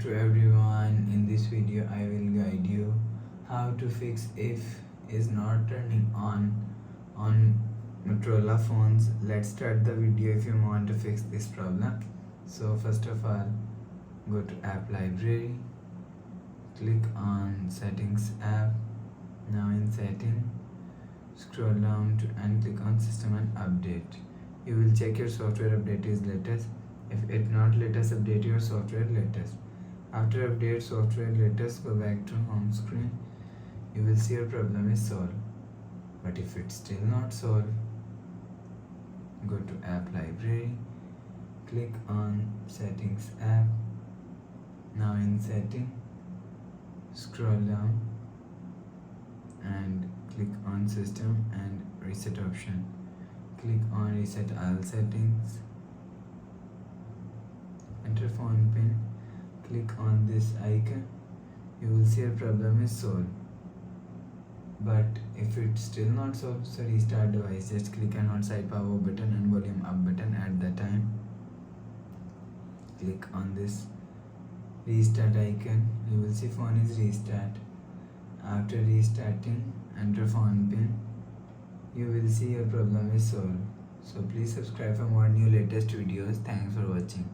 to everyone. In this video I will guide you how to fix if is not turning on Motorola phones. Let's start the video if you want to fix this problem. So first of all, go to app library, click on settings app. Now in setting, scroll down to and click on system and update. You will check your software update is latest. If it not latest, update your software latest. After update software latest, go back to home screen. You will see your problem is solved. But if it's still not solved, go to app library, click on settings app. Now in setting, scroll down and click on system and reset option. Click on reset all settings. Enter phone pin, click on this icon. You will see your problem is solved. But if it's still not solved, so restart device. Just click on side power button and volume up button at the time. Click on this restart icon. You will see phone is restart. After restarting, enter phone pin. You will see your problem is solved. So please subscribe for more new latest videos. Thanks for watching.